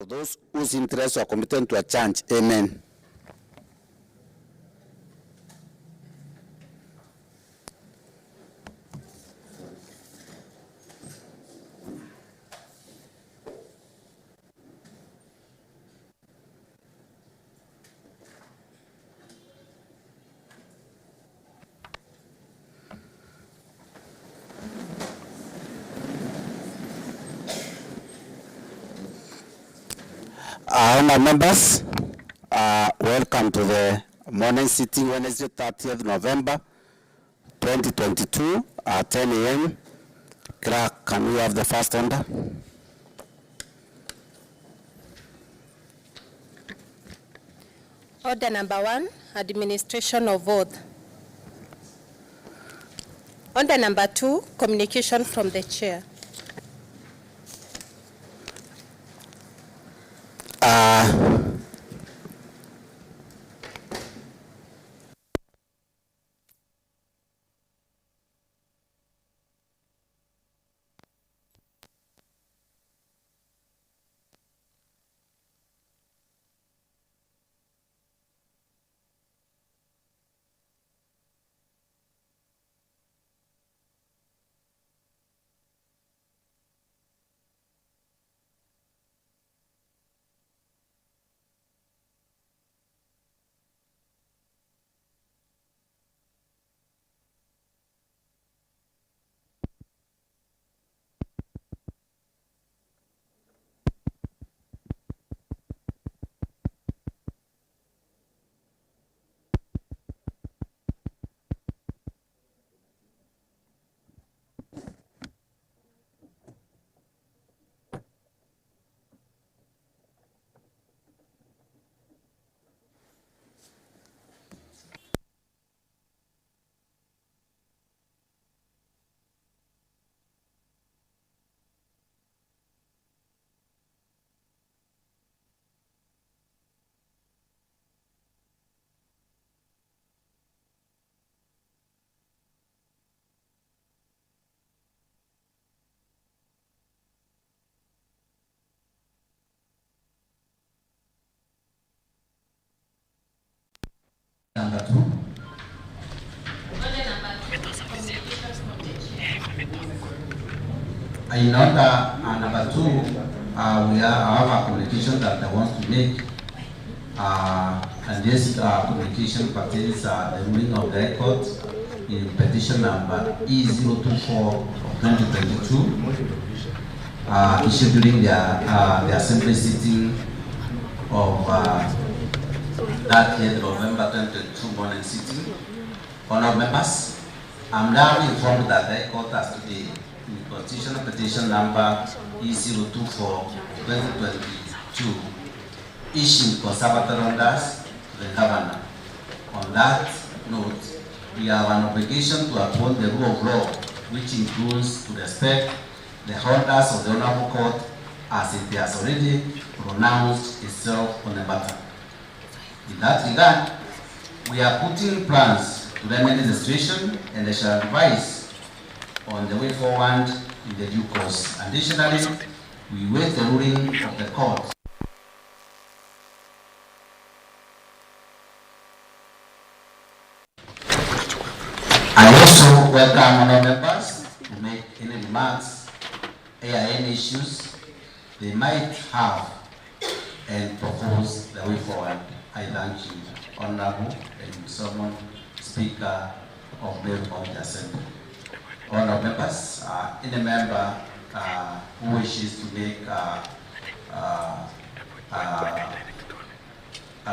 For those whose interests are committed to a change. Amen. Honourable members, welcome to the morning sitting Wednesday 30th November 2022 at 10 a.m. Clerk, can we have the first order? Order number 1, administration of oath. Order number 2, communication from the chair. Number 2. In order number 2, we have a communication that I want to make, and this communication pertains the ruling of the High Court in petition number E024 of 2022, issued during the assembly sitting of 30th November 2022 morning sitting. Honourable members, I'm now informed that the High Court has today, in constitutional petition number E024 2022, issued conservatory orders to the governor. On that note, we have an obligation to uphold the rule of law, which includes to respect the orders of the Honourable Court as it has already pronounced itself on the matter. In that regard, we are putting plans to remedy the situation, and they shall advise on the way forward in the due course. Additionally, we wait the ruling of the court. I also welcome honourable members to make any remarks, any issues they might have, and propose the way forward. I thank you, Honourable and Someone Speaker of the Assembly. Honourable members, any member who wishes to make a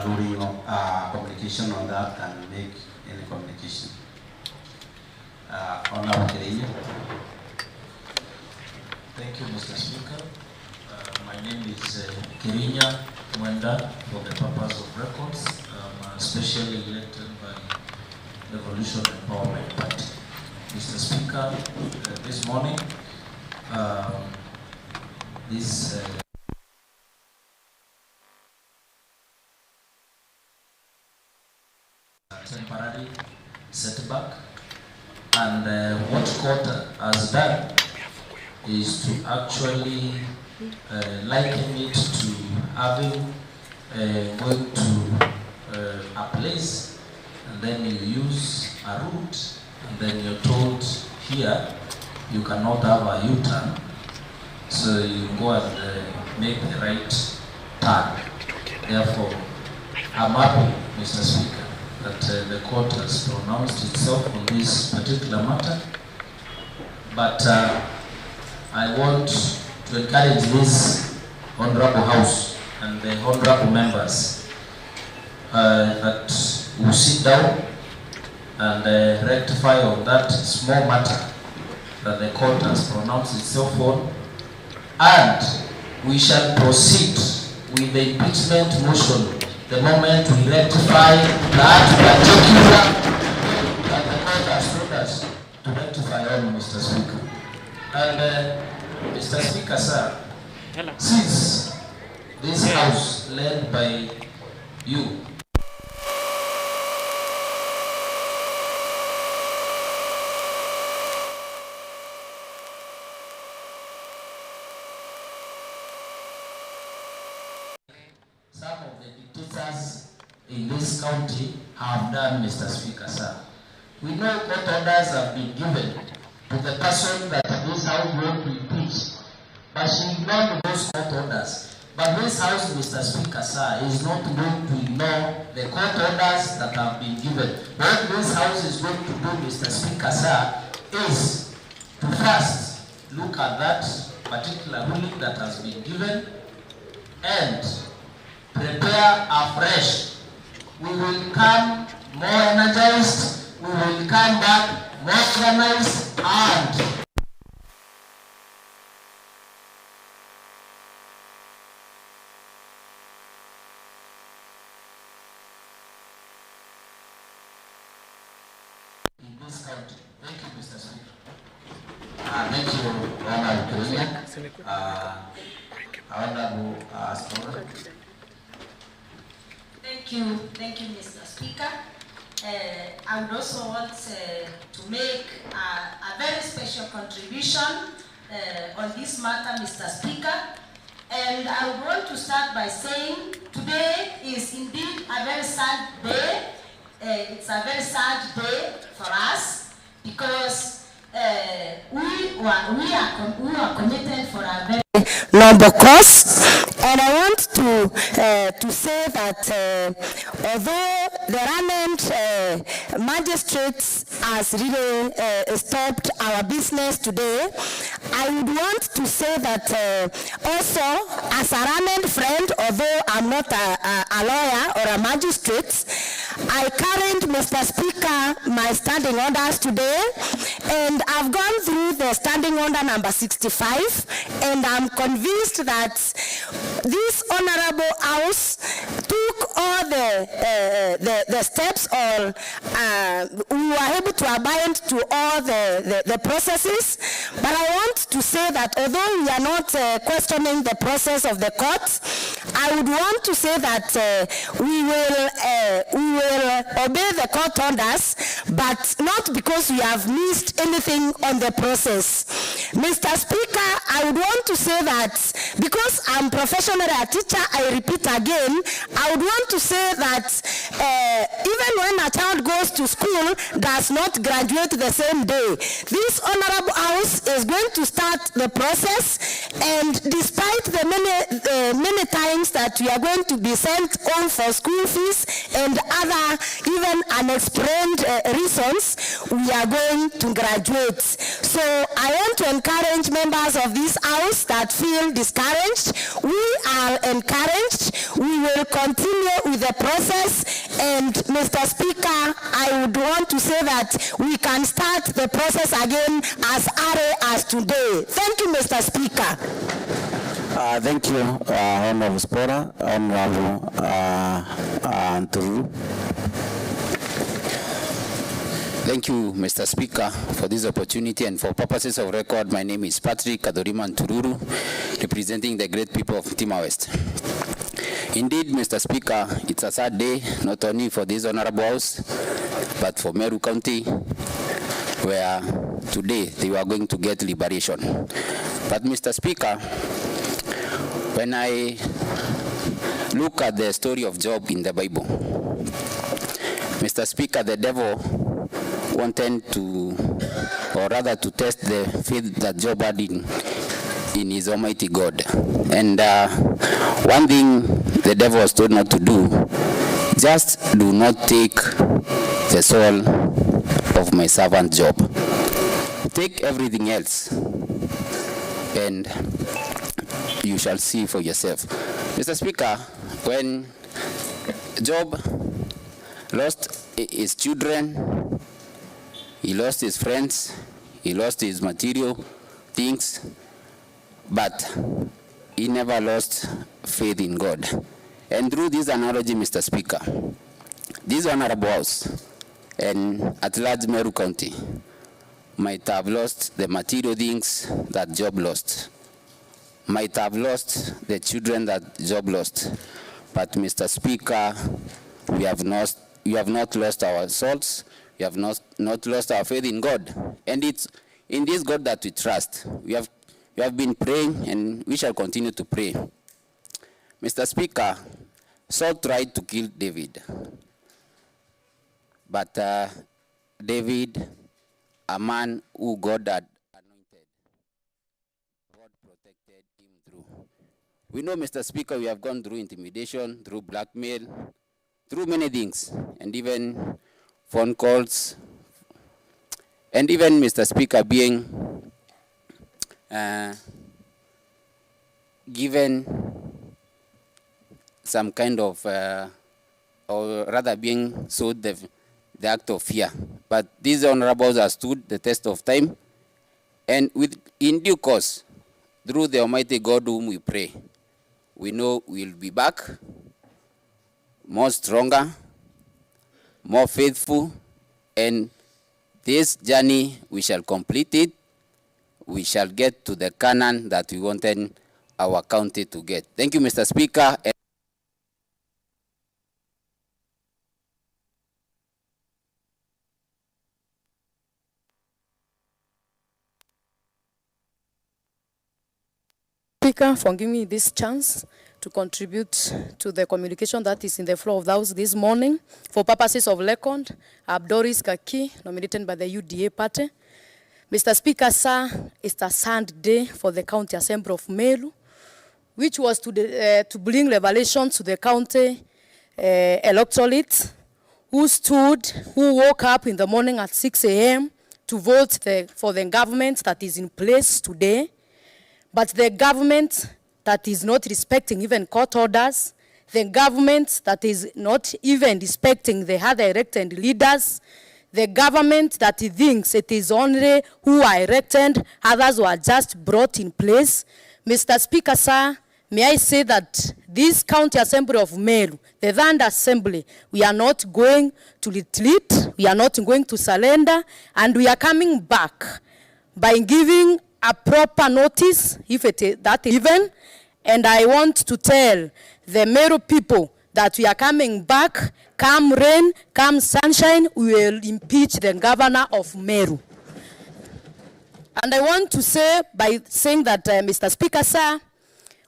ruling of communication on that can make any communication. Honourable Kirinya. Thank you, Mr. Speaker. My name is Kirinya Mwenda for the purpose of records. I'm specially elected by the Revolution Empowerment Party. Mr. Speaker, this morning, this temporary setback, and what court has done is to actually liken it to having going to a place and then you use a route and then you're told here you cannot have a U-turn, so you go and make the right turn. Therefore, I'm happy, Mr. Speaker, that the court has pronounced itself on this particular matter, but I want to encourage this Honorable House and the Honorable members that will sit down and rectify on that small matter that the court has pronounced itself on, and we shall proceed with the impeachment motion the moment we rectify that particular that the court has told us to rectify on, Mr. Speaker. And Mr. Speaker, sir, since this house led by you some of the dictators in this county have done, Mr. Speaker, sir. We know court orders have been given to the person that this house wants to impeach, but she ignored those court orders. But this house, Mr. Speaker, sir, is not going to ignore the court orders that have been given. What this house is going to do, Mr. Speaker, sir, is to first look at that particular ruling that has been given and prepare afresh. We will come more energized, we will come back more organized, and in this country. Thank you, Mr. Speaker. Thank you, Honorable Kawira. Honorable Scholar. Thank you, Mr. Speaker. I would also want to make a very special contribution on this matter, Mr. Speaker. And I would want to start by saying today is indeed a very sad day. It's a very sad day for us because we are committed for a very noble cause, and I want to say that although the Rand magistrates has really stopped our business today, I would want to say that also as a Rand friend, although I'm not a lawyer or a magistrate, I carried, Mr. Speaker, my standing orders today, and I've gone through the standing order number 65, and I'm convinced that this honorable house took all the steps, or we were able to abide to all the processes. But I want to say that although we are not questioning the process of the court, I would want to say that we will obey the court orders, but not because we have missed anything on the process. Mr. Speaker, I would want to say that because I'm professionally a teacher, I repeat again, I would want to say that even when a child goes to school, does not graduate the same day. This honorable house is going to start the process, and despite the many times that we are going to be sent home for school fees and other even unexplained reasons, we are going to graduate. So I want to encourage members of this house that feel discouraged. We are encouraged. We will continue with the process, and Mr. Speaker, I would want to say that we can start the process again as early as today. Thank you, Mr. Speaker. Thank you, Honorable Spora, Honorable Nturu. Thank you, Mr. Speaker, for this opportunity, and for purposes of record, my name is Patrick Kadorima Ntururu, representing the great people of Tima West. Indeed, Mr. Speaker, it's a sad day, not only for this honorable house, but for Meru County, where today they were going to get liberation. But Mr. Speaker, when I look at the story of Job in the Bible, Mr. Speaker, the devil wanted to, or rather to test the faith that Job had in his Almighty God. And one thing the devil was told not to do, just do not take the soul of my servant Job. Take everything else, and you shall see for yourself. Mr. Speaker, when Job lost his children, he lost his friends, he lost his material things, but he never lost faith in God. And through this analogy, Mr. Speaker, this honorable house and at large Meru County might have lost the material things that Job lost, might have lost the children that Job lost. But Mr. Speaker, we have not lost our souls, we have not lost our faith in God. And it's in this God that we trust. We have been praying, and we shall continue to pray. Mr. Speaker, Saul tried to kill David, but David, a man who God had anointed, God protected him through. We know, Mr. Speaker, we have gone through intimidation, through blackmail, through many things, and even phone calls, and even, Mr. Speaker, being given some kind of, or rather being sold the act of fear. But these honorables have stood the test of time, and in due course, through the Almighty God whom we pray, we know we'll be back, more stronger, more faithful, and this journey, we shall complete it. We shall get to the Canaan that we wanted our county to get. Thank you, Mr. Speaker. Speaker, for giving me this chance to contribute to the communication that is in the floor of the House this morning. For purposes of record, Abdoris Kaki, nominated by the UDA party. Mr. Speaker, sir, it's a sad day for the County Assembly of Meru, which was to bring revelation to the county electorate who woke up in the morning at 6 a.m. to vote for the government that is in place today. But the government that is not respecting even court orders, the government that is not even respecting the other elected leaders, the government that thinks it is only who are elected, others who are just brought in place. Mr. Speaker, sir, may I say that this County Assembly of Meru, the Third Assembly, we are not going to retreat, we are not going to surrender, and we are coming back by giving a proper notice, if it is that even, and I want to tell the Meru people that we are coming back, come rain, come sunshine, we will impeach the governor of Meru. And I want to say, by saying that, Mr. Speaker, sir,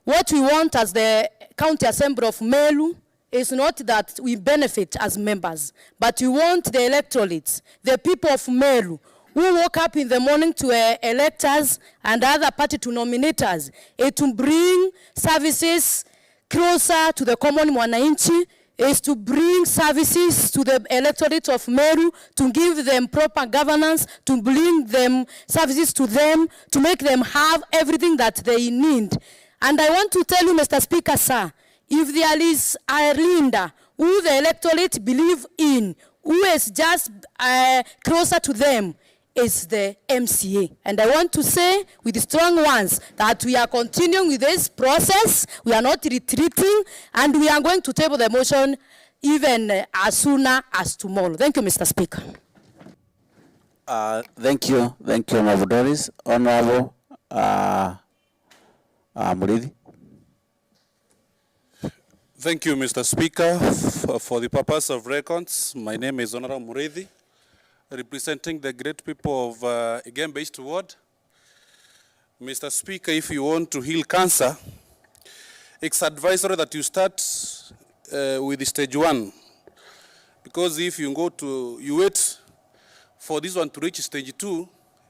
what we want as the County Assembly of Meru is not that we benefit as members, but we want the electorate, the people of Meru, who woke up in the morning to elect us and other party to nominate us, to bring services closer to the common mwananchi, is to bring services to the electorate of Meru, to give them proper governance, to bring them services to them, to make them have everything that they need. And I want to tell you, Mr. Speaker, sir, if there is a leader who the electorate believe in, who is just closer to them, is the MCA. And I want to say with the strong ones that we are continuing with this process, we are not retreating, and we are going to table the motion even as soon as tomorrow. Thank you, Mr. Speaker. Thank you, Honorable Doris. Honorable Murithi. Thank you, Mr. Speaker. For the purpose of records, my name is Honorable Murithi, representing the great people of Igembe East Ward. Mr. Speaker, if you want to heal cancer, it's advisory that you start with stage 1. Because if you wait for this one to reach stage 2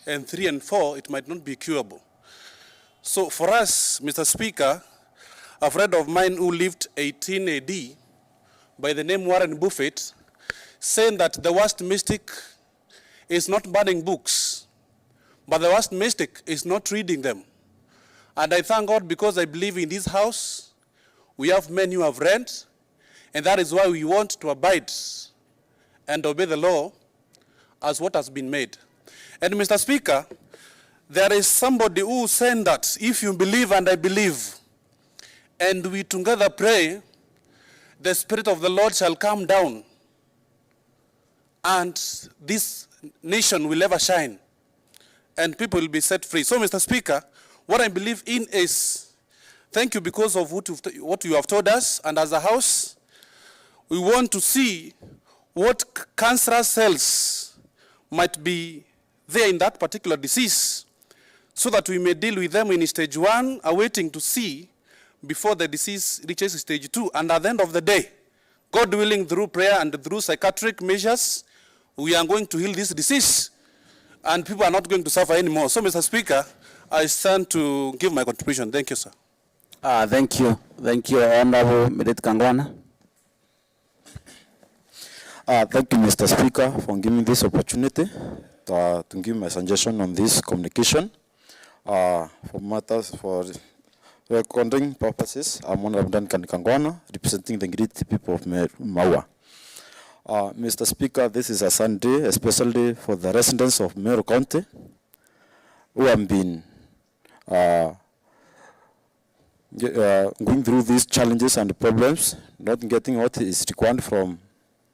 and 3 and 4, it might not be curable. So for us, Mr. Speaker, a friend of mine who lived 18 AD by the name Warren Buffett, saying that the worst mistake is not burning books, but the worst mistake is not reading them. And I thank God because I believe in this house, we have men who have read, and that is why we want to abide and obey the law as what has been made. And Mr. Speaker, there is somebody who said that if you believe and I believe, and we together pray, the Spirit of the Lord shall come down, and this nation will ever shine, and people will be set free. So, Mr. Speaker, what I believe in is, thank you because of what you have told us, and as a house, we want to see what cancerous cells might be there in that particular disease, so that we may deal with them in stage 1, awaiting to see before the disease reaches stage 2. And at the end of the day, God willing, through prayer and through psychiatric measures, we are going to heal this disease, and people are not going to suffer anymore. So, Mr. Speaker, I stand to give my contribution. Thank you, sir. Thank you. Thank you, Honorable Merit Kangwana. Thank you, Mr. Speaker, for giving this opportunity to give my suggestion on this communication. For matters for recording purposes, I'm Honorable Duncan Kangwana, representing the great people of Maua. Mr. Speaker, this is a Sunday, especially for the residents of Meru County, who have been going through these challenges and problems, not getting what is required from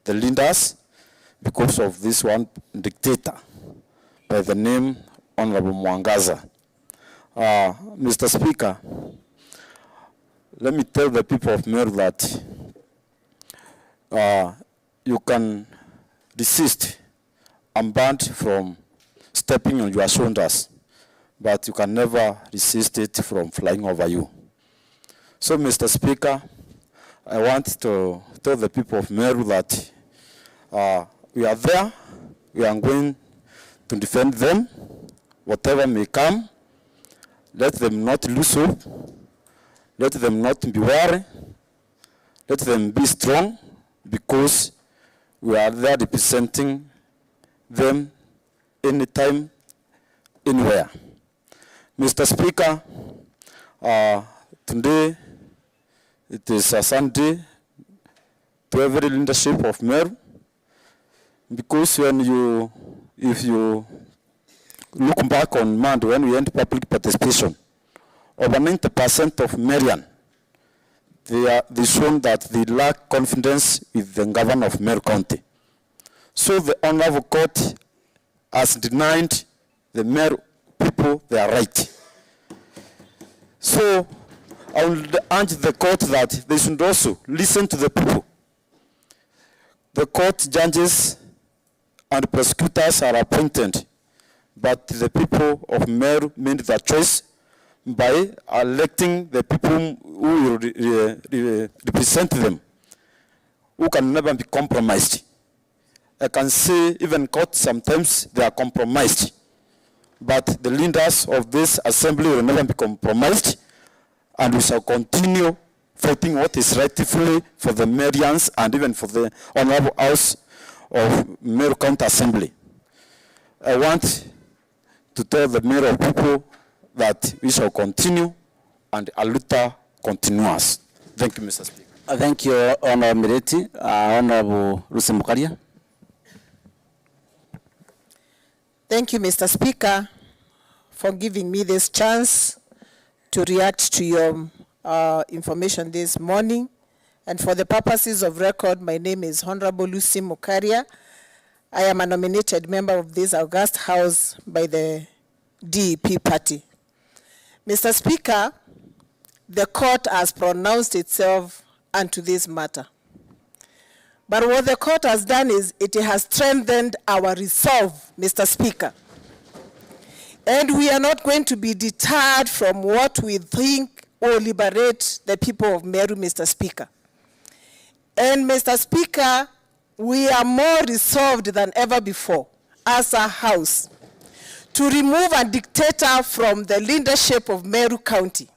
the leaders because of this one dictator by the name Honorable Mwangaza. Mr. Speaker, let me tell the people of Meru that you can resist a bird from stepping on your shoulders, but you can never resist it from flying over you. So, Mr. Speaker, I want to tell the people of Meru that we are there, we are going to defend them, whatever may come. Let them not lose hope, let them not be worried, let them be strong, because we are there representing them anytime, anywhere. Mr. Speaker, today it is a Sunday to every leadership of Meru, because if you look back on Monday when we end public participation, over 90% of Marian, they shown that they lack confidence with the governor of Meru County. So the Honorable Court has denied the Meru people their right. So I will urge the court that they should also listen to the people. The court judges and prosecutors are appointed, but the people of Meru made their choice by electing the people who represent them, who can never be compromised. I can say even courts sometimes they are compromised, but the leaders of this assembly will never be compromised, and we shall continue fighting what is rightfully for the Marians and even for the Honorable House of Meru County Assembly. I want to tell the Meru people that we shall continue and Aluta continues. Thank you, Mr. Speaker. Thank you, Honorable Mireti. Honorable Rusimukaria. Thank you, Mr. Speaker, for giving me this chance to react to your information this morning. And for the purposes of record, my name is Honorable Lucy Mukaria. I am a nominated member of this august house by the DEP party. Mr. Speaker, the court has pronounced itself unto this matter. But what the court has done is it has strengthened our resolve, Mr. Speaker. And we are not going to be deterred from what we think will liberate the people of Meru, Mr. Speaker. And Mr. Speaker, we are more resolved than ever before as a House to remove a dictator from the leadership of Meru County.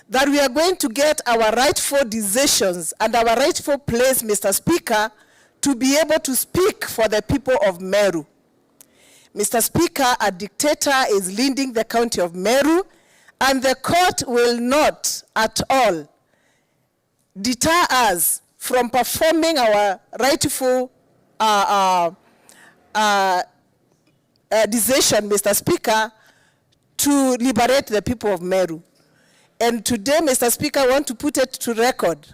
That we are going to get our rightful decisions and our rightful place, Mr. Speaker, to be able to speak for the people of Meru. Mr. Speaker, a dictator is leading the county of Meru, and the court will not at all deter us from performing our rightful decision, Mr. Speaker, to liberate the people of Meru. And today, Mr. Speaker, I want to put it to record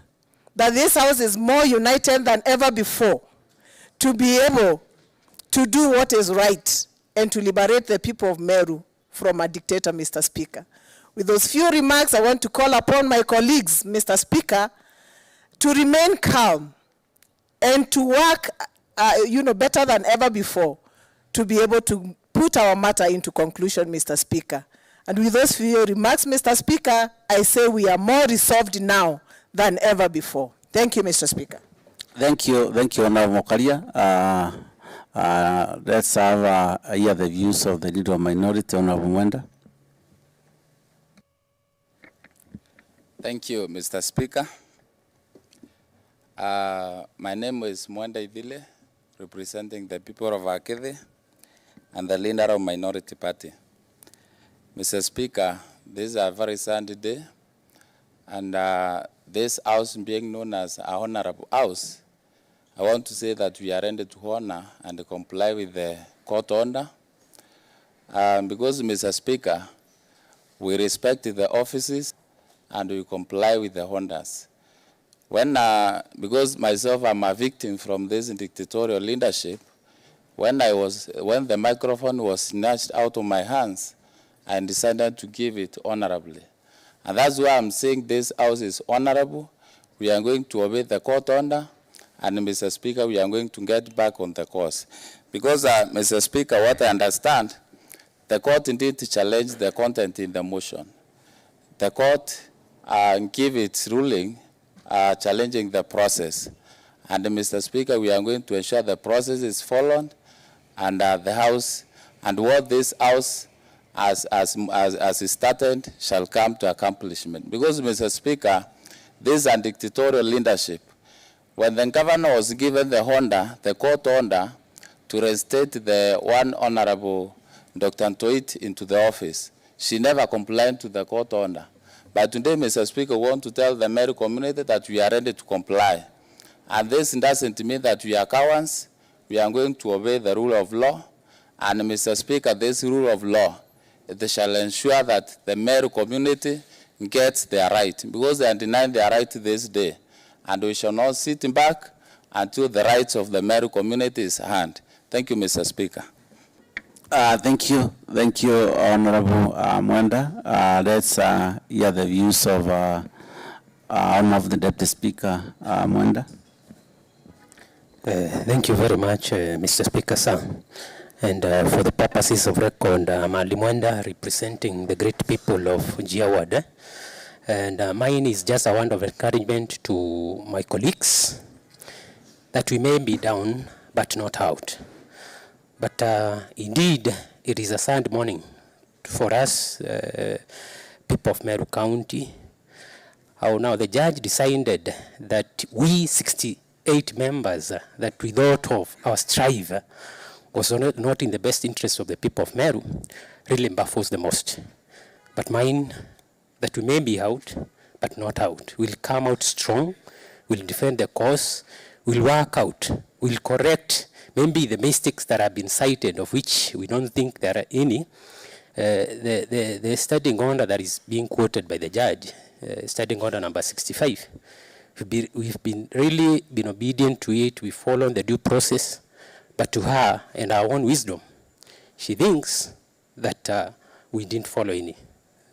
that this House is more united than ever before to be able to do what is right and to liberate the people of Meru from a dictator, Mr. Speaker. With those few remarks, I want to call upon my colleagues, Mr. Speaker, to remain calm and to work better than ever before to be able to put our matter into conclusion, Mr. Speaker. And with those few remarks, Mr. Speaker, I say we are more resolved now than ever before. Thank you, Mr. Speaker. Thank you, Honorable Mokaria. Let's have hear the views of the Leader of Minority, Honorable Mwenda. Thank you, Mr. Speaker. My name is Mwenda Idile, representing the people of Akede and the leader of Minority Party. Mr. Speaker, this is a very sad day, and this house being known as a honorable house, I want to say that we are ready to honor and comply with the court order. Because, Mr. Speaker, we respect the offices and we comply with the orders. Because myself, I'm a victim from this dictatorial leadership, when the microphone was snatched out of my hands, I decided to give it honorably. And that's why I'm saying this house is honorable. We are going to obey the court order, and Mr. Speaker, we are going to get back on the course. Because, Mr. Speaker, what I understand, the court indeed challenged the content in the motion. The court gave its ruling challenging the process. And Mr. Speaker, we are going to ensure the process is followed, and the House, and what this House as it started shall come to accomplishment. Because, Mr. Speaker, this is a dictatorial leadership. When the governor was given the court order to reinstate the one honorable Dr. Ntoit into the office, she never complied to the court order. But today, Mr. Speaker, we want to tell the Meru community that we are ready to comply. And this doesn't mean that we are cowards. We are going to obey the rule of law. And, Mr. Speaker, this rule of law, it shall ensure that the Meru community gets their right, because they are denying their right this day. And we shall not sit back until the rights of the Meru community is earned. Thank you, Mr. Speaker. Thank you, Honorable Mwenda. Let's hear the views of one of the Deputy Speaker, Mwenda. Thank you very much, Mr. Speaker, sir. And for the purposes of record, I'm Ali Mwenda, representing the great people of Jiawad. And mine is just a word of encouragement to my colleagues that we may be down, but not out. But indeed, it is a sad morning for us, people of Meru County. How now the judge decided that we 68 members that we thought of our strive was not in the best interest of the people of Meru, really baffles the most. But mine, that we may be out, but not out. We'll come out strong, we'll defend the cause, we'll work out, we'll correct maybe the mistakes that have been cited, of which we don't think there are any. The standing order that is being quoted by the judge, standing order number 65, we've been really been obedient to it, we follow the due process, but to her and our own wisdom, she thinks that we didn't follow any.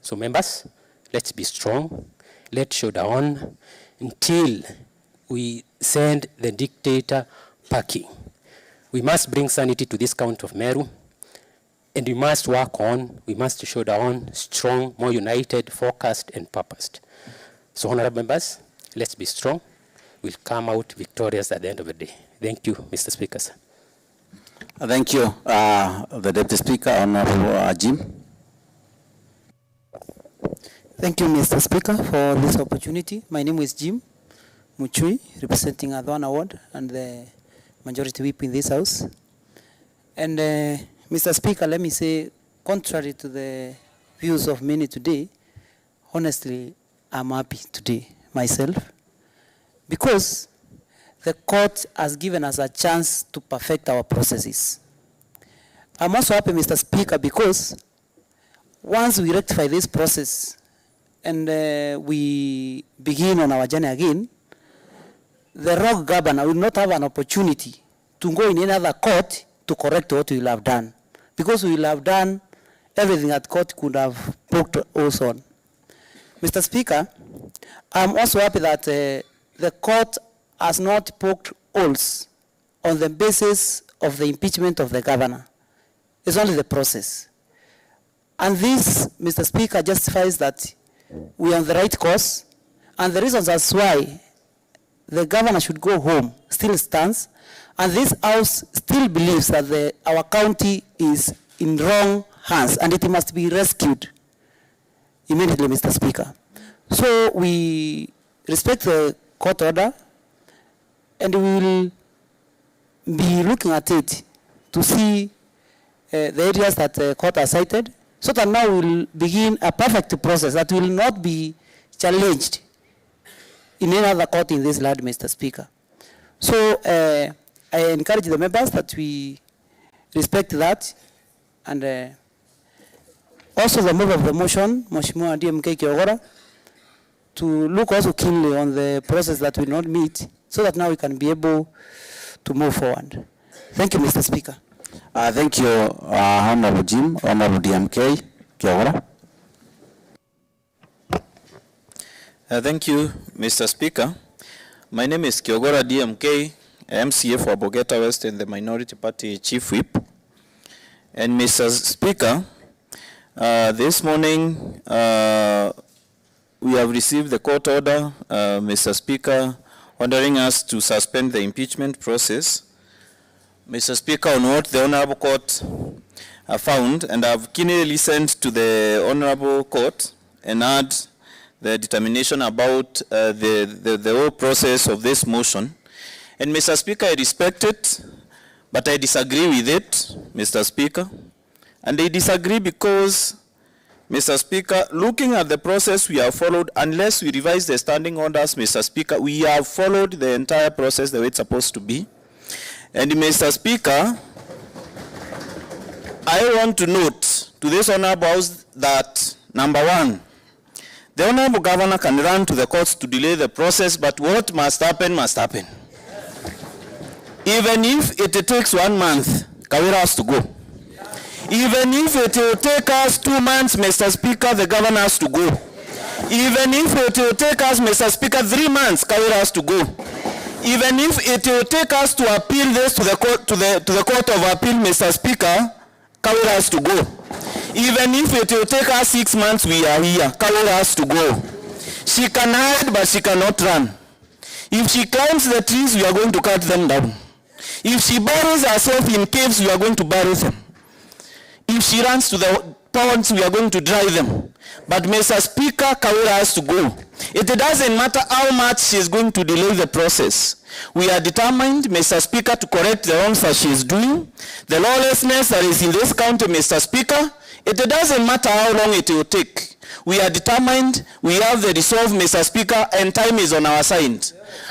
So members, let's be strong, let's show down until we send the dictator packing. We must bring sanity to this county of Meru. And we must show down strong, more united, focused, and purposed. So, honorable members, let's be strong. We'll come out victorious at the end of the day. Thank you, Mr. Speaker. Sir. Thank you, the Deputy Speaker, Honorable Jim. Thank you, Mr. Speaker, for this opportunity. My name is Jim Muchui, representing Adwana Ward and the Majority Whip in this House. And Mr. Speaker, let me say, contrary to the views of many today, honestly, I'm happy today myself, because the court has given us a chance to perfect our processes. I'm also happy, Mr. Speaker, because once we rectify this process and we begin on our journey again, the rogue governor will not have an opportunity to go in another court to correct what we will have done, because we will have done everything that court could have poked us on. Mr. Speaker, I'm also happy that the court has not poked holes on the basis of the impeachment of the governor. It's only the process. And this, Mr. Speaker, justifies that we are on the right course, and the reasons as why the governor should go home still stands, and this House still believes that our county is in wrong hands and it must be rescued immediately, Mr. Speaker. So we respect the court order, and we will be looking at it to see the areas that the court has cited, so that now we will begin a perfect process that will not be challenged in any other court in this land, Mr. Speaker. So I encourage the members that we respect that, and also the member of the motion, Mheshimiwa DMK Kiogora, to look also keenly on the process that will not meet, so that now we can be able to move forward. Thank you, Mr. Speaker. Thank you, Honorable Jim, Honorable DMK Kiogora. Thank you, Mr. Speaker. My name is Kiogora DMK, MCA for Bogeta West and the Minority Party Chief Whip. And Mr. Speaker, this morning we have received the court order, Mr. Speaker, ordering us to suspend the impeachment process. Mr. Speaker, on what the Honorable Court found, and I've keenly listened to the Honorable Court and heard the determination about the whole process of this motion. And Mr. Speaker, I respect it, but I disagree with it, Mr. Speaker. And I disagree because, Mr. Speaker, looking at the process we have followed, unless we revise the standing orders, Mr. Speaker, we have followed the entire process the way it's supposed to be. And Mr. Speaker, I want to note to this Honorable House that, number one, the Honorable Governor can run to the courts to delay the process, but what must happen must happen. Even if it takes 1 month, Kawira has to go. Even if it will take us 2 months, Mr. Speaker, the governor has to go. Even if it will take us, Mr. Speaker, 3 months, Kawira has to go. Even if it will take us to appeal this to the court, to the Court of Appeal, Mr. Speaker, Kawira has to go. Even if it will take us 6 months, we are here. Kawira has to go. She can hide, but she cannot run. If she climbs the trees, we are going to cut them down. If she buries herself in caves, we are going to bury them. If she runs to the ponds, we are going to dry them. But Mr. Speaker, Kawira has to go. It doesn't matter how much she is going to delay the process. We are determined, Mr. Speaker, to correct the wrongs that she is doing. The lawlessness that is in this county, Mr. Speaker, it doesn't matter how long it will take. We are determined, we have the resolve, Mr. Speaker, and time is on our side.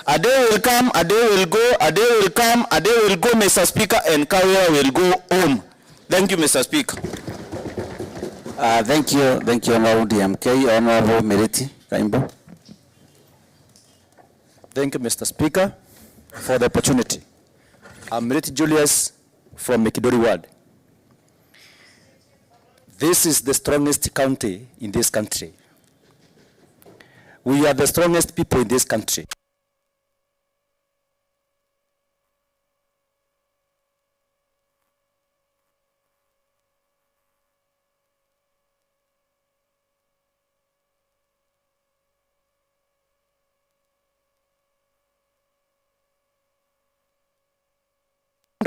A day will come, a day will go, a day will come, a day will go, Mr. Speaker, and Kawira will go home. Thank you, Mr. Speaker. Thank you, Honorable DMK. Honorable Meriti Kaimbo. Thank you, Mr. Speaker, for the opportunity. I'm Meriti Julius from Mekidori Ward. This is the strongest county in this country. We are the strongest people in this country.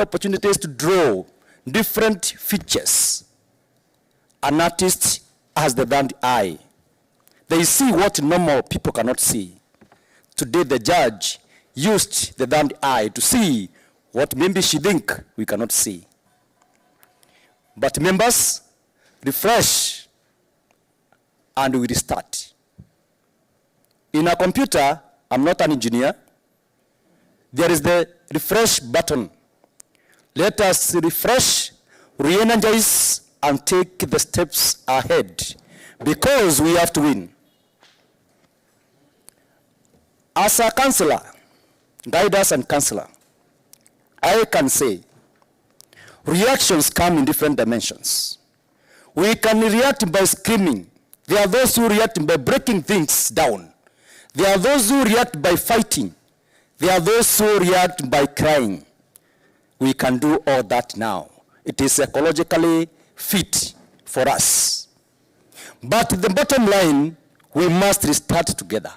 opportunities to draw different features. An artist has the third eye. They see what normal people cannot see. Today, the judge used the third eye to see what maybe she think we cannot see. But members, refresh and we restart. In a computer, I'm not an engineer, there is the refresh button. Let us refresh, re-energize, and take the steps ahead, because we have to win. As a counselor, guidance and counselor, I can say reactions come in different dimensions. We can react by screaming. There are those who react by breaking things down. There are those who react by fighting. There are those who react by crying. We can do all that now. It is psychologically fit for us. But the bottom line, we must restart together.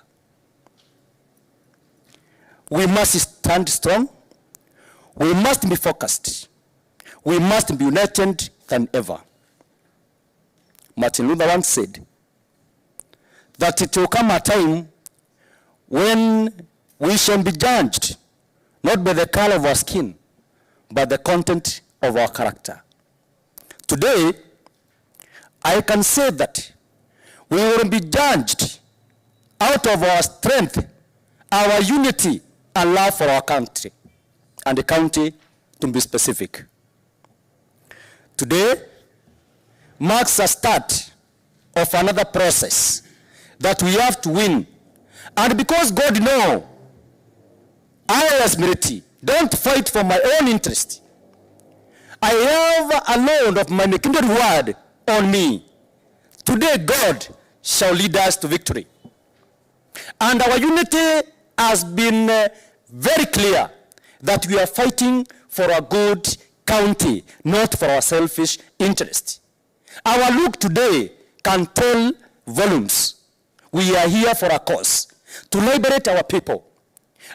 We must stand strong. We must be focused. We must be united than ever. Martin Luther once said that it will come a time when we shall be judged not by the color of our skin, but the content of our character. Today, I can say that we will be judged out of our strength, our unity, and love for our country, and the county, to be specific. Today marks a start of another process that we have to win. And because God knows, I as Miriti don't fight for my own interest. I have a load of my kindred word on me. Today God shall lead us to victory. And our unity has been very clear that we are fighting for a good county, not for our selfish interest. Our look today can tell volumes. We are here for a cause, to liberate our people.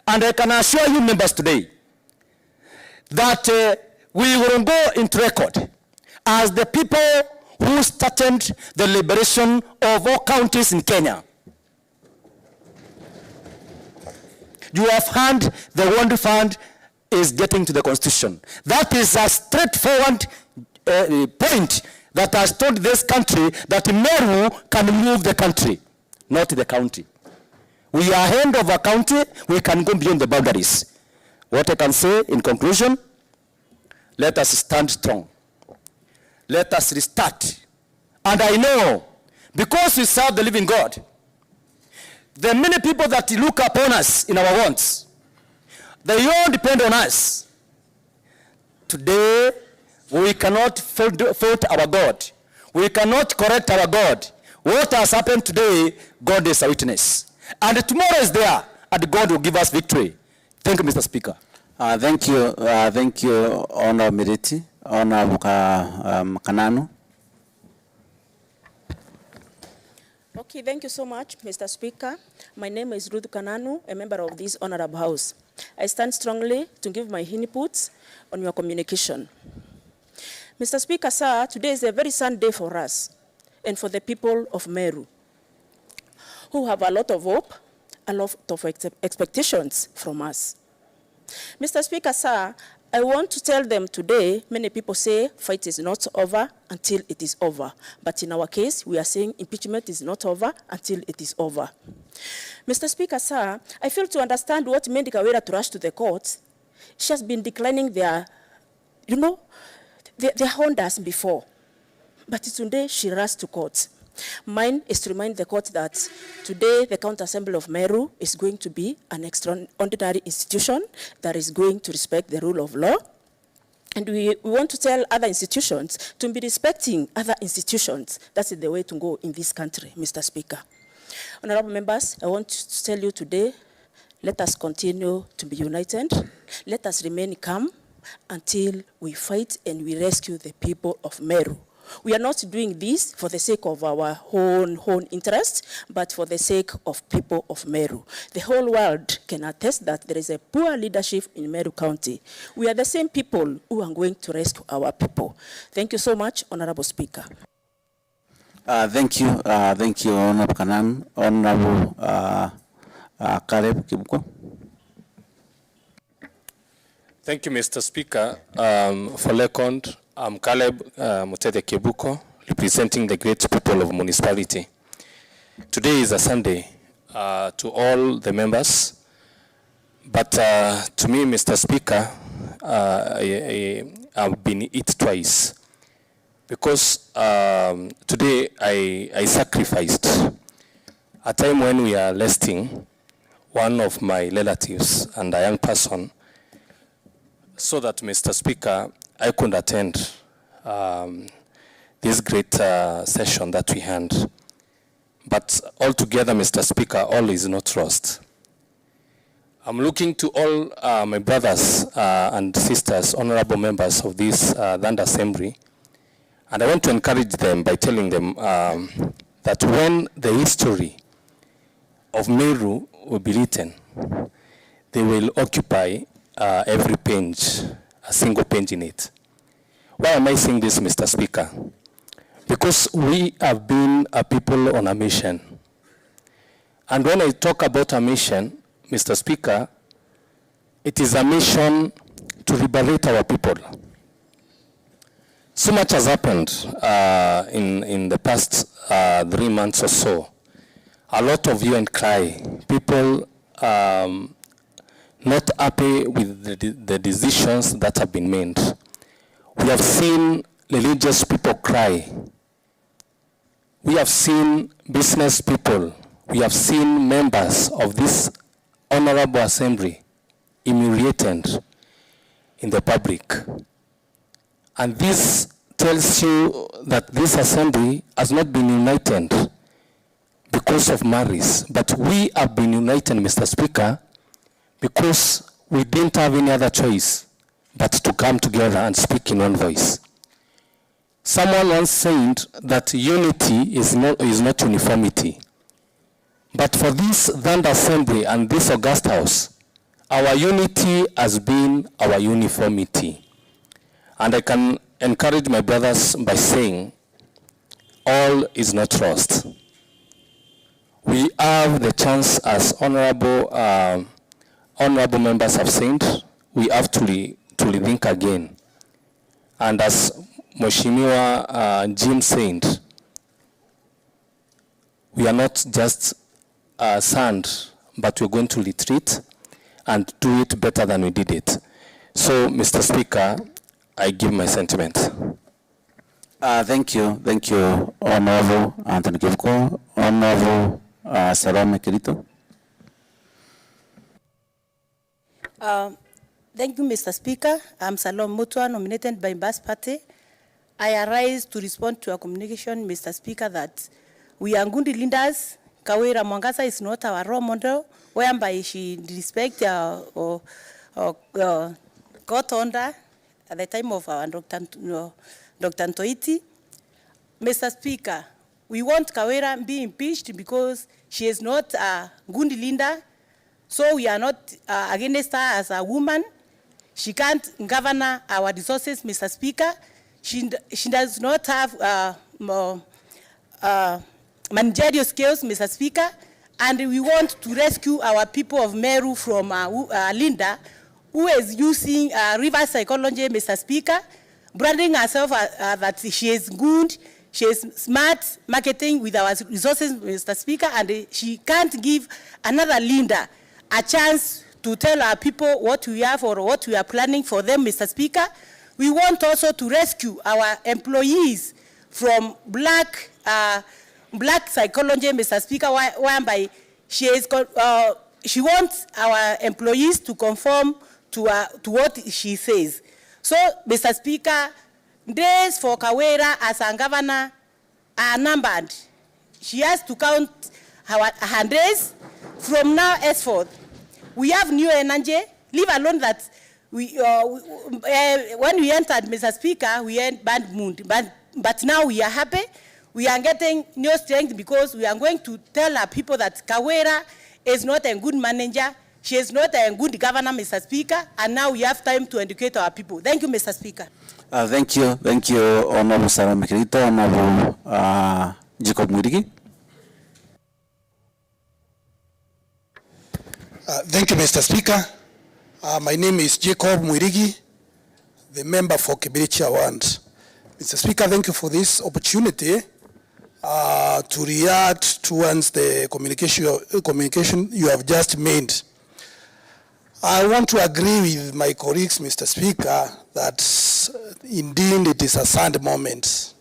And I can assure you members today that we will go into record as the people who started the liberation of all counties in Kenya. You have heard the Wonder Fund is getting to the Constitution. That is a straightforward point that has told this country that Meru can move the country, not the county. We are hand of a county, we can go beyond the boundaries. What I can say in conclusion, let us stand strong. Let us restart. And I know, because we serve the living God, the many people that look upon us in our wants, they all depend on us. Today, we cannot fault our God. We cannot correct our God. What has happened today, God is a witness. And tomorrow is there, and God will give us victory. Thank you, Mr. Speaker. Thank you, Honor Miriti, Honor Kananu. Okay, thank you so much, Mr. Speaker. My name is Ruth Kananu, a member of this honorable house. I stand strongly to give my inputs on your communication. Mr. Speaker, sir, today is a very sad day for us and for the people of Meru, who have a lot of hope, a lot of expectations from us. Mr. Speaker, sir, I want to tell them today, many people say fight is not over until it is over. But in our case, we are saying impeachment is not over until it is over. Mr. Speaker, sir, I fail to understand what made Kawira to rush to the courts. She has been declining their Hondas before. But today, she rushed to court. Mine is to remind the court that today the County Assembly of Meru is going to be an extraordinary institution that is going to respect the rule of law. And we want to tell other institutions to be respecting other institutions. That's the way to go in this country, Mr. Speaker. Honorable members, I want to tell you today, let us continue to be united. Let us remain calm until we fight and we rescue the people of Meru We are not doing this for the sake of our own interest, but for the sake of people of Meru. The whole world can attest that there is a poor leadership in Meru County. We are the same people who are going to rescue our people. Thank you so much, Honorable Speaker. Thank you, Honorable Kanan. Honorable Caleb Kibuko. Thank you, Mr. Speaker. For Lekond, I'm Caleb Mutete Kibuko, representing the great people of municipality. Today is a Sunday to all the members, but to me, Mr. Speaker, I've been hit twice. Because today I sacrificed a time when we are listing one of my relatives and a young person, so that, Mr. Speaker, I could attend this great session that we had. But altogether, Mr. Speaker, all is not lost. I'm looking to all my brothers and sisters, honorable members of this land assembly, and I want to encourage them by telling them that when the history of Meru will be written, they will occupy every page, a single page in it. Why am I saying this, Mr. Speaker? Because we have been a people on a mission. And when I talk about a mission, Mr. Speaker, it is a mission to liberate our people. So much has happened in the past 3 months or so. A lot of hue and cry. People not happy with the decisions that have been made. We have seen religious people cry. We have seen business people. We have seen members of this honorable assembly humiliated in the public. And this tells you that this assembly has not been united because of malice, but we have been united, Mr. Speaker, because we didn't have any other choice but to come together and speak in one voice. Someone once said that unity is not uniformity. But for this land assembly and this august house, our unity has been our uniformity. And I can encourage my brothers by saying, all is not lost. We have the chance, as honorable members have said, we have to rethink again. And as Mheshimiwa Jim said, we are not just sand, but we're going to retreat and do it better than we did it. So, Mr. Speaker, I give my sentiment. Thank you, Honorable Anthony Kivuko. Honorable Salome Kirito. Thank you, Mr. Speaker. I'm Salome Mutua, nominated by Mbas Party. I arise to respond to a communication, Mr. Speaker, that we are good leaders. Kawira Mwangasa is not our role model, whereby she respect court order at the time of our Dr. Ntoiti. Mr. Speaker, we want Kawira to be impeached because she is not a good leader. So we are not against her as a woman. She can't govern our resources, Mr. Speaker. She does not have managerial skills, Mr. Speaker. And we want to rescue our people of Meru from Linda, who is using reverse psychology, Mr. Speaker, branding herself that she is good, she is smart, marketing with our resources, Mr. Speaker, and she can't give another Linda a chance to tell our people what we have or what we are planning for them, Mr. Speaker. We want also to rescue our employees from black psychology, Mr. Speaker, whereby she wants our employees to conform to what she says. So, Mr. Speaker, days for Kawira as a governor are numbered. She has to count her days from now henceforth. We have new energy, leave alone that when we entered, Mr. Speaker, we had bad mood, bad but now we are happy. We are getting new strength because we are going to tell our people that Kawira is not a good manager. She is not a good governor, Mr. Speaker, and now we have time to educate our people. Thank you, Mr. Speaker. Thank you, Honorable Sarah Mikirito, Honorable Jacob Mwirigi. Thank you, Mr. Speaker. My name is Jacob Mwirigi, the member for Kibirichi Award. Mr. Speaker, thank you for this opportunity to react towards the communication you have just made. I want to agree with my colleagues, Mr. Speaker, that indeed it is a sad moment,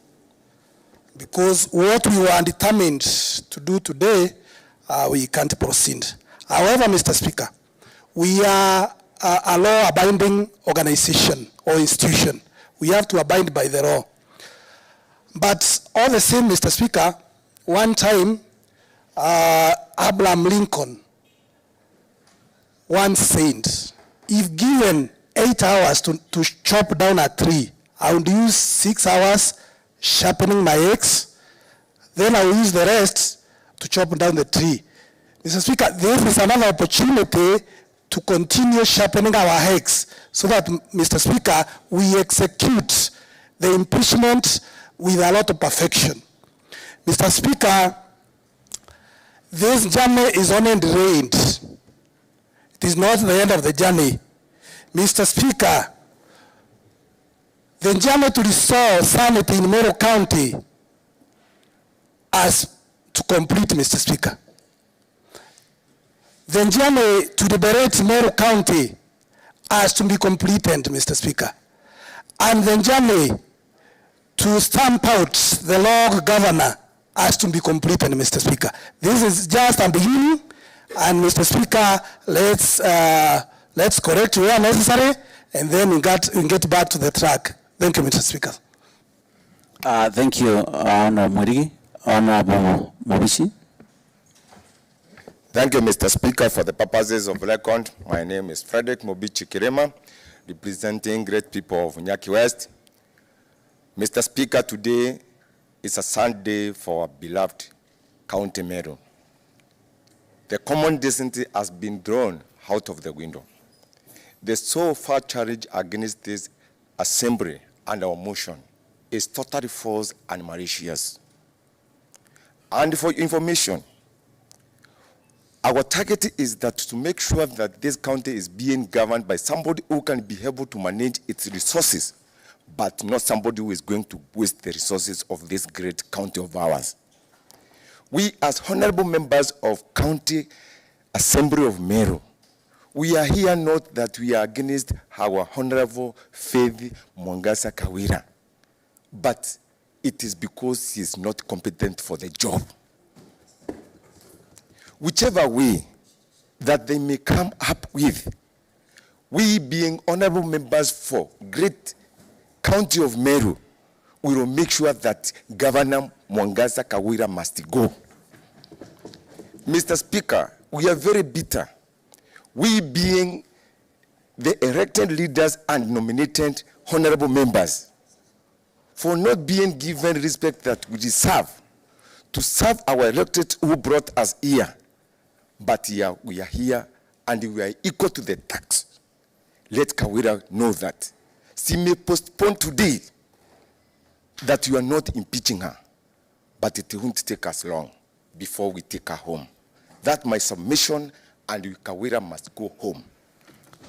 because what we were determined to do today, we can't proceed. However, Mr. Speaker, we are a law-abiding organization or institution. We have to abide by the law. But all the same, Mr. Speaker, one time, Abraham Lincoln once said, if given 8 hours to chop down a tree, I would use 6 hours sharpening my axe, then I will use the rest to chop down the tree. Mr. Speaker, this is another opportunity to continue sharpening our axe so that, Mr. Speaker, we execute the impeachment with a lot of perfection. Mr. Speaker, this journey is only the end. It is not the end of the journey. Mr. Speaker, the journey to restore sanity in Meru County has to complete, Mr. Speaker. The journey to liberate Meru County has to be completed, Mr. Speaker. And the journey to stamp out the law governor has to be completed, Mr. Speaker. This is just a beginning, and Mr. Speaker, let's correct where necessary, and then we get back to the track. Thank you, Mr. Speaker. Thank you, Honorable Mwirigi. Honorable Mobishi. Thank you, Mr. Speaker. For the purposes of record, my name is Frederick Mobichi Kirema, representing great people of Nyaki West. Mr. Speaker, today is a sad day for our beloved County Meru. The common decency has been thrown out of the window. The so far charge against this assembly and our motion is totally false and malicious. And for information, our target is that to make sure that this county is being governed by somebody who can be able to manage its resources, but not somebody who is going to waste the resources of this great county of ours. We, as honorable members of County Assembly of Meru, we are here not that we are against our honorable Faith Mwangasa Kawira, but it is because he is not competent for the job. Whichever way that they may come up with, we being honorable members for great County of Meru, we will make sure that Governor Mwangasa Kawira must go. Mr. Speaker, we are very bitter. We being the elected leaders and nominated honorable members for not being given respect that we deserve to serve our elected who brought us here. But yeah, we are here and we are equal to the tax. Let Kawira know that. She may postpone today that you are not impeaching her, but it won't take us long before we take her home. That's my submission, and Kawira must go home.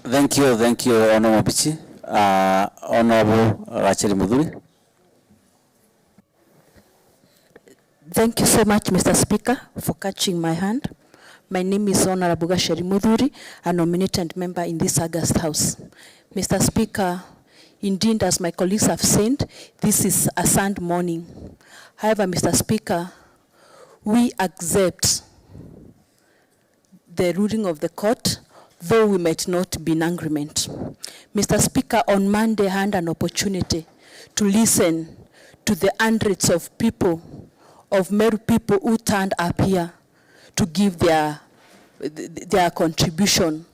Thank you, Honorable Bichi. Honorable Rachel Muduri. Thank you so much, Mr. Speaker, for catching my hand. My name is Honorable Gasheri Muduri, a nominated member in this August House. Mr. Speaker, indeed, as my colleagues have said, this is a sad morning. However, Mr. Speaker, we accept the ruling of the court, though we might not be in agreement. Mr. Speaker, on Monday, I had an opportunity to listen to the hundreds of people, of Meru people who turned up here to give their contribution.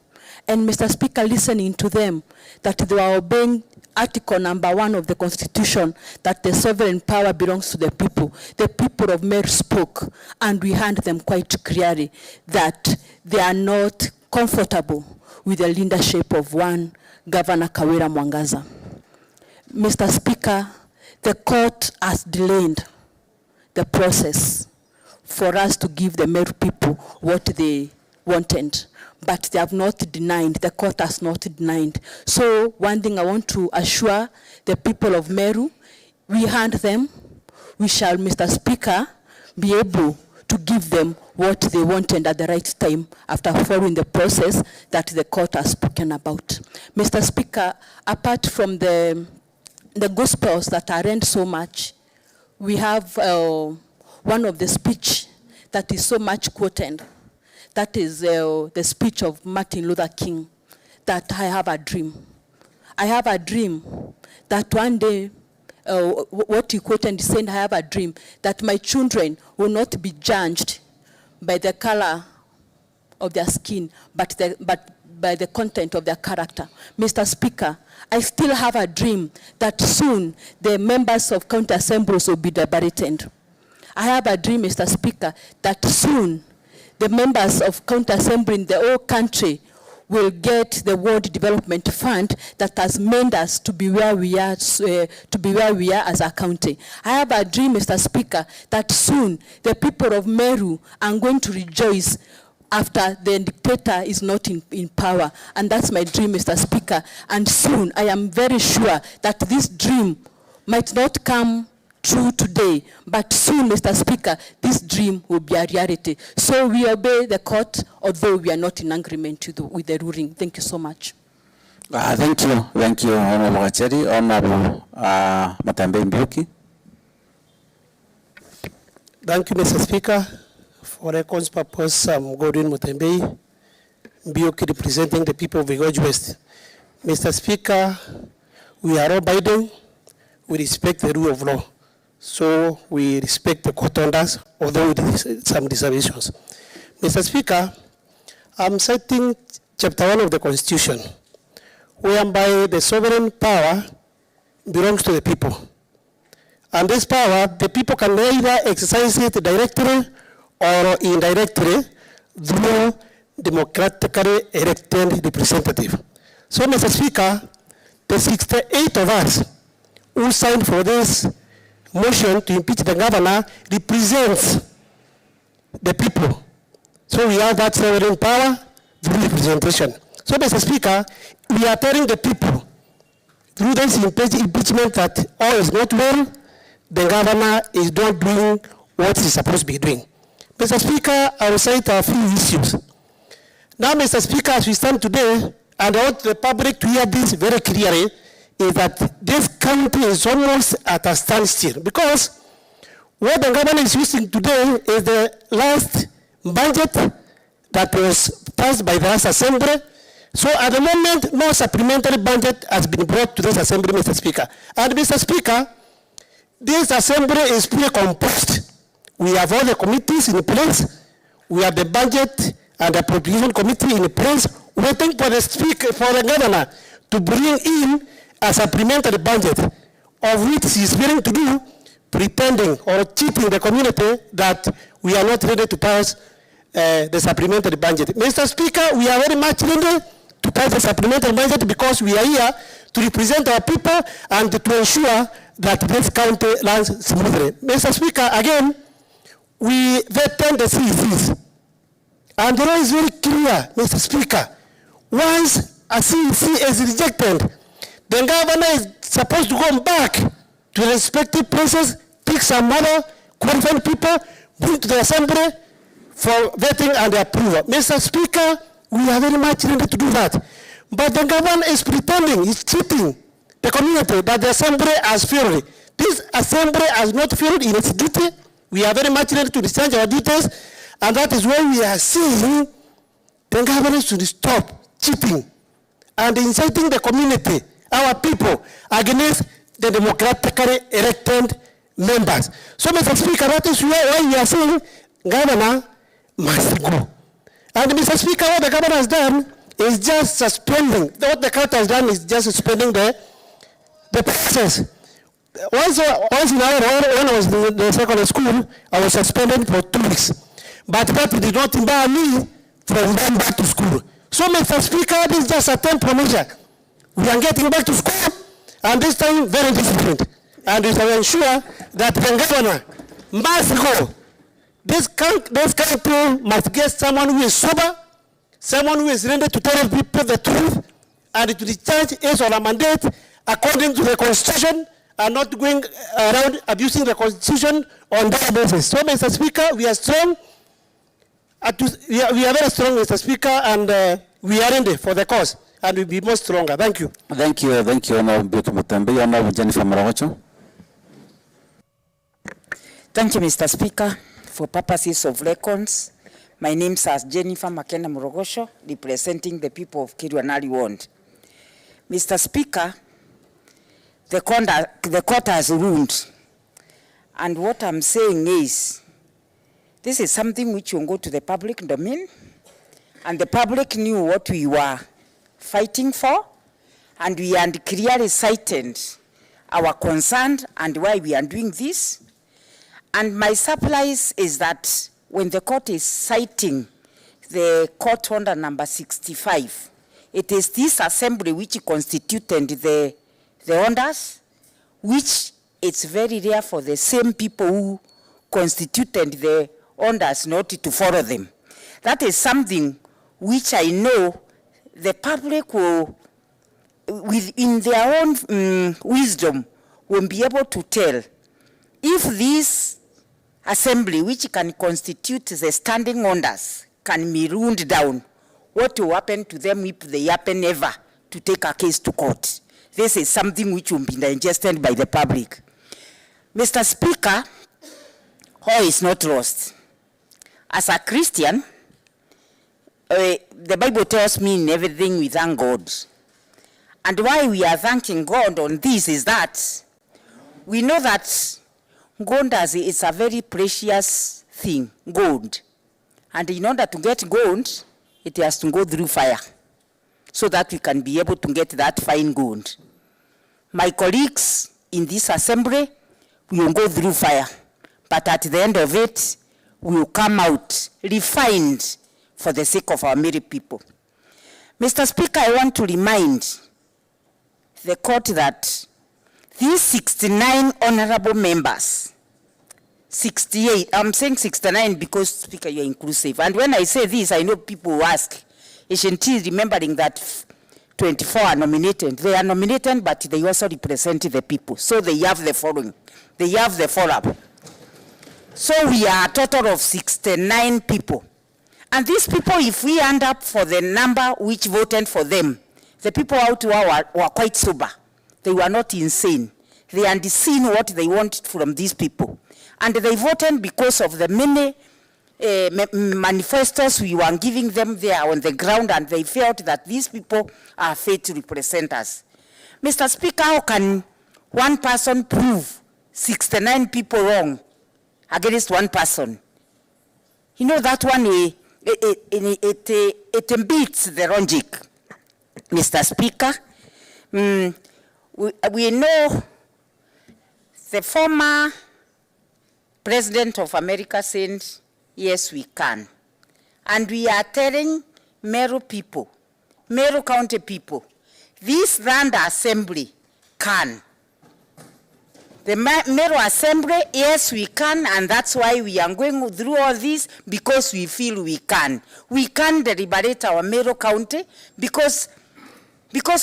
And Mr. Speaker, listening to them, that they are obeying Article number 1 of the Constitution, that the sovereign power belongs to the people. The people of Meru spoke, and we heard them quite clearly that they are not comfortable with the leadership of one Governor Kawira Mwangaza. Mr. Speaker, the court has delayed the process for us to give the Meru people what they wanted, but they have not denied, the court has not denied. So one thing I want to assure the people of Meru, we heard them, we shall, Mr. Speaker, be able to give them what they wanted at the right time after following the process that the court has spoken about. Mr. Speaker, apart from the gospels that are read so much, we have one of the speech that is so much quoted. That is the speech of Martin Luther King, that I have a dream. I have a dream that one day, what he quoted, he said, I have a dream that my children will not be judged by the color of their skin, but by the content of their character. Mr. Speaker, I still have a dream that soon the members of county assemblies will be deliberated. I have a dream, Mr. Speaker, that soon the members of county assembly in the whole country will get the World Development Fund that has made us to be where we are, as a county. I have a dream, Mr. Speaker, that soon the people of Meru are going to rejoice after the dictator is not in power. And that's my dream, Mr. Speaker. And soon, I am very sure that this dream might not come true today, but soon, Mr. Speaker, this dream will be a reality. So we obey the court, although we are not in agreement with the ruling. Thank you so much. Thank you, Honorable Acheri. Honorable Matambe Mbiuki. Thank you, Mr. Speaker. For records purpose, I'm Godwin Mutembe Mbiuki, representing the people of Vigoji West. Mr. Speaker, we are abiding, we respect the rule of law. So we respect the court orders, although with some reservations. Mr. Speaker, I'm citing Chapter 1 of the Constitution, whereby the sovereign power belongs to the people. And this power, the people can either exercise it directly or indirectly through democratically elected representative. So, Mr. Speaker, the 68 of us who signed for this motion to impeach the governor represents the people. So we have that sovereign power through representation. So, Mr. Speaker, we are telling the people through this impeachment that all is not well, the governor is not doing what he's supposed to be doing. Mr. Speaker, I will cite a few issues. Now, Mr. Speaker, as we stand today, and I want the public to hear this very clearly, is that this country is almost at a standstill, because what the government is using today is the last budget that was passed by the last assembly. So at the moment, no supplementary budget has been brought to this assembly, Mr. Speaker. And Mr. Speaker, this assembly is fully composed. We have all the committees in place. We have the budget and the appropriation committee in place, waiting for the speaker, for the governor to bring in a supplementary budget, of which he is willing to do, pretending or cheating the community that we are not ready to pass the supplementary budget. Mr. Speaker, we are very much ready to pass the supplementary budget because we are here to represent our people and to ensure that this county runs smoothly. Mr. Speaker, again, we vetted the CECs. And the law is very clear, Mr. Speaker. Once a CEC is rejected, the governor is supposed to go back to the respective places, pick some other qualified people, bring to the assembly for vetting and approval. Mr. Speaker, we are very much ready to do that. But the government is pretending, he's cheating the community that the assembly has failed. This assembly has not failed in its duty. We are very much ready to discharge our duties, and that is why we are saying the government should stop cheating and inciting the community, our people, against the democratically elected members. So, Mr. Speaker, that is why we are saying governor must go. And Mr. Speaker, what the governor has done is just suspending. What the court has done is just suspending the process. Once in our, when I was in the secondary school, I was suspended for 2 weeks. But that did not empower me from going back to school. So, Mr. Speaker, this is just a temporary measure. We are getting back to school, and this time very disciplined. And we shall ensure that the governor must go. This country must get someone who is sober, someone who is ready to tell people the truth, and to discharge his or her mandate according to the Constitution, and not going around abusing the Constitution on that basis. So, Mr. Speaker, we are strong. We are very strong, Mr. Speaker, and we are ready for the cause, and we'll be more stronger. Thank you. Thank you, Honorable Mutembe. Honorable Jennifer Morogocho. Thank you, Mr. Speaker. For purposes of records, my name is Jennifer Makena Murogosho, representing the people of Kirwanali Ward. Mr. Speaker, the court has ruled, and what I'm saying is, this is something which will go to the public domain, and the public knew what we were fighting for, and we had clearly cited our concern and why we are doing this. And my surprise is that when the court is citing the court order number 65, it is this assembly which constituted the orders, which it's very rare for the same people who constituted the orders not to follow them. That is something which I know the public will, in their own wisdom, will be able to tell if this assembly, which can constitute the standing orders, can be ruled down, what will happen to them if they happen ever to take a case to court. This is something which will be digested by the public. Mr. Speaker, all is not lost. As a Christian, the Bible tells me in everything we thank God. And why we are thanking God on this is that we know that gold is a very precious thing, gold. And in order to get gold, it has to go through fire so that we can be able to get that fine gold. My colleagues in this assembly will go through fire, but at the end of it, we will come out refined for the sake of our merry people. Mr. Speaker, I want to remind the court that these 69 honorable members, 68, I'm saying 69 because, Speaker, you're inclusive. And when I say this, I know people will ask, isn't he remembering that 24 are nominated? They are nominated, but they also represent the people. So they have the following. They have the follow-up. So we are a total of 69 people. And these people, if we end up for the number which voted for them, the people out there were quite sober. They were not insane. They had seen what they wanted from these people. And they voted because of the many manifestos we were giving them there on the ground, and they felt that these people are fit to represent us. Mr. Speaker, how can one person prove 69 people wrong against one person? You know, that one, it beats the logic. Mr. Speaker, we know the former President of America said, yes, we can. And we are telling Meru people, Meru County people, this land assembly can. The Meru Assembly, yes, we can, and that's why we are going through all this, because we feel we can. We can deliberate our Meru County, because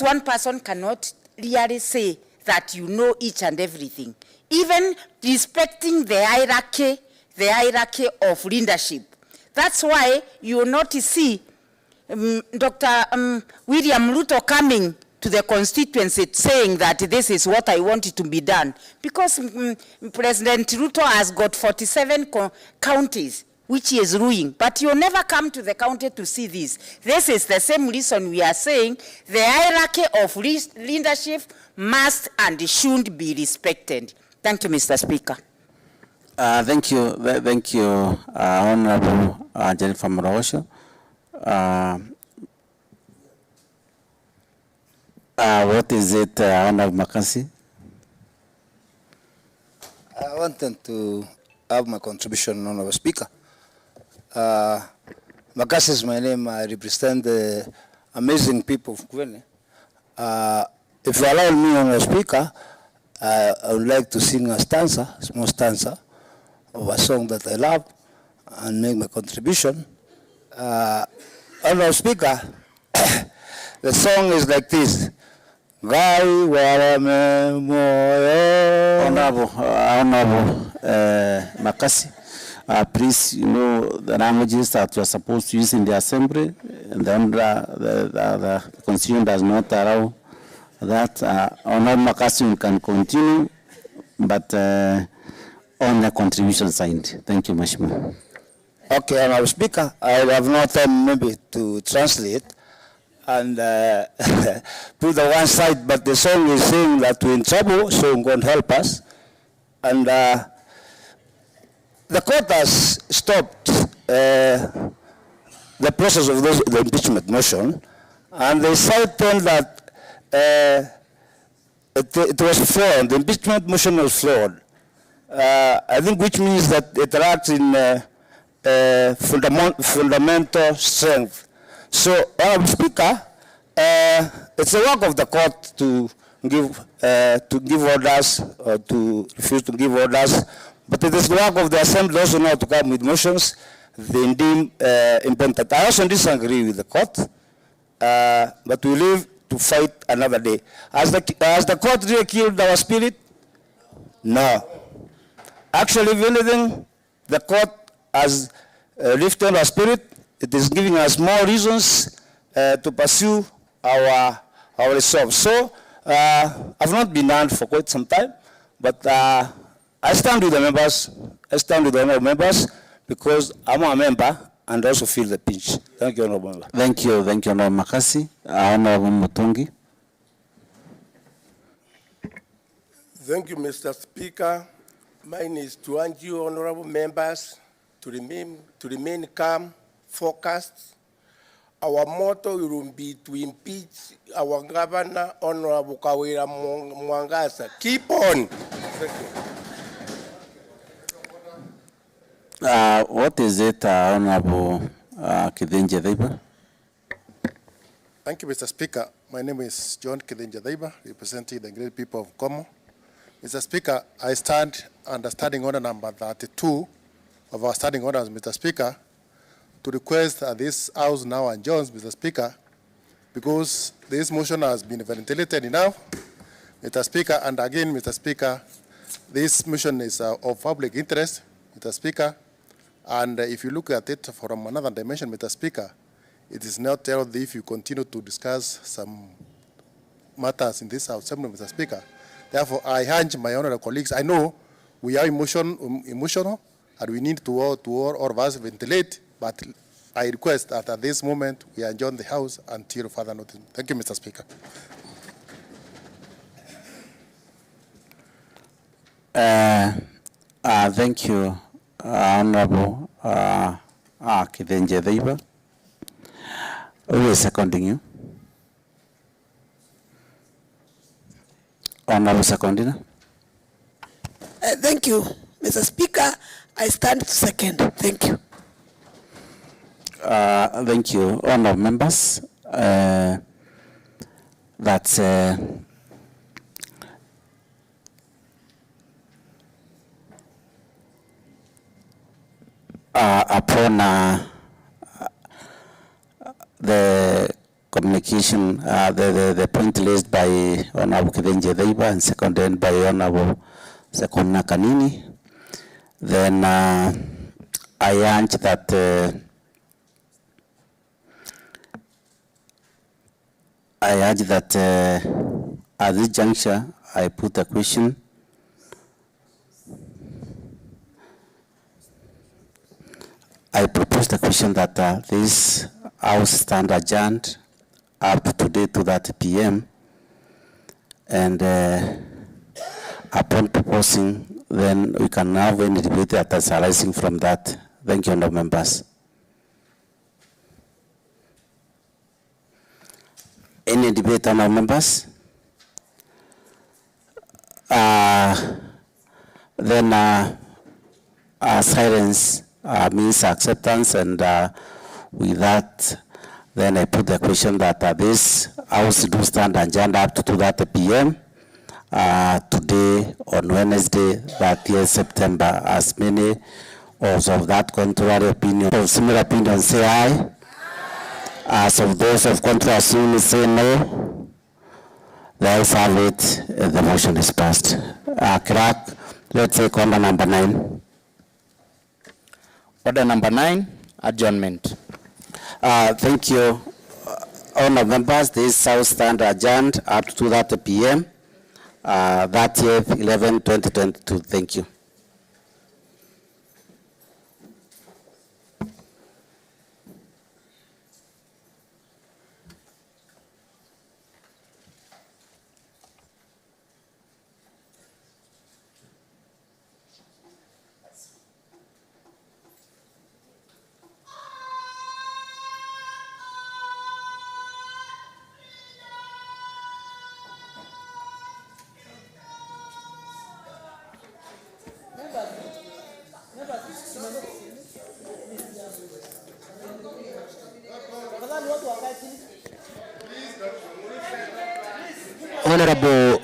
one person cannot really say that you know each and everything. Even respecting the hierarchy of leadership. That's why you will not see Dr. William Ruto coming to the constituency saying that this is what I want to be done. Because President Ruto has got 47 counties which he is ruling, but you'll never come to the county to see this. This is the same reason we are saying the hierarchy of leadership must and should be respected. Thank you, Mr. Speaker. Thank you, Honorable Jennifer Morogocho. What is it, Honorable Makasi? I wanted to have my contribution, Honorable Speaker. Makasi is my name. I represent the amazing people of Kwene. If you allow me, Honorable Speaker, I would like to sing a stanza, small stanza, of a song that I love and make my contribution. Honorable Speaker, the song is like this. Honorable Makasi, please, you know the languages that you are supposed to use in the assembly, and then the constitution does not allow that. Honorable Makasi, you can continue, but on the contribution side. Thank you, Mheshimiwa. Okay, Honorable Speaker, I have no time maybe to translate and put the one side, but the song is saying that we're in trouble, so God help us. And the court has stopped the process of the impeachment motion, and they cited that it was flawed, the impeachment motion was flawed. I think which means that it lacks in fundamental strength. So, Honorable Speaker, it's a work of the court to give orders or to refuse to give orders, but it is the work of the Assembly also now to come with motions they deem important. I also disagree with the court, but we live to fight another day. Has the court really killed our spirit? No. Actually, if anything, the court has lifted our spirit. It is giving us more reasons to pursue our resolve. So, I've not been on for quite some time, but I stand with the members. I stand with the honorable members because I'm a member and also feel the pinch. Thank you, honorable member. Thank you, Honorable Makasi. Honorable Mutungi. Thank you, Mr. Speaker. Mine is to urge you, honorable members, to remain calm, focused. Our motto will be to impeach our governor, Honorable Kawira Kumwingata. Keep on. What is it, Honorable Kidinja Daiba? Thank you, Mr. Speaker. My name is John Kidinja Daiba, representing the great people of Como. Mr. Speaker, I stand under standing order number 32 of our standing orders, Mr. Speaker, to request that this House now adjourns, Mr. Speaker, because this motion has been ventilated enough, Mr. Speaker, and again, Mr. Speaker, this motion is of public interest, Mr. Speaker, and if you look at it from another dimension, Mr. Speaker, it is not healthy if you continue to discuss some matters in this Assembly, Mr. Speaker. Therefore, I urge my honorable colleagues, I know we are emotional, and we need to all of us ventilate, but I request that at this moment we adjourn the House until further notice. Thank you, Mr. Speaker. Thank you, Honorable Kidinja Daiba. Who is seconding you? Honorable Secondina. Thank you, Mr. Speaker. I stand to second. Thank you. Thank you, honorable members. That's upon the communication, the point raised by Honorable Kidinja Daiba and seconded by Honorable Sekona Kanini, then I urge that at this juncture I put a question. I propose the question that this House stand adjourned up to today to that PM, and upon proposing, then we can have any debate that is arising from that. Thank you, honorable members. Any debate, honorable members? then silence means acceptance, and with that, then I put the question that this House do stand agenda up to 2:30 p.m. Today on Wednesday, 30th September. As many of that contrary opinion, of similar opinion, say aye. As of those of contrary opinion, say no. The ayes have it. The motion is passed. Clerk, let's take order number 9. Order number 9, adjournment. Thank you. Honourable members, this House stand adjourned up to 2:30 p.m. 30th 11/2022. Thank you.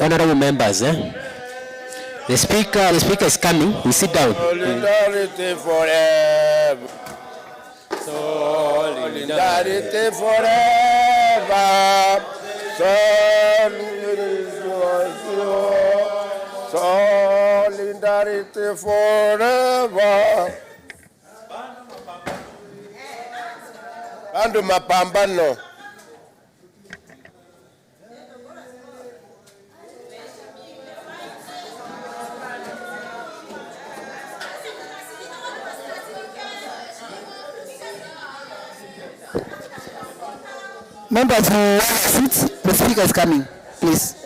Honorable members, the speaker is coming. We sit down. Solidarity forever. Solidarity forever. Solidarity forever. Andu mapambano. Members who sit, the speaker is coming, please.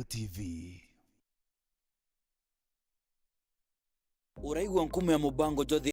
TV. Uraigwa nkume ya mubango jothi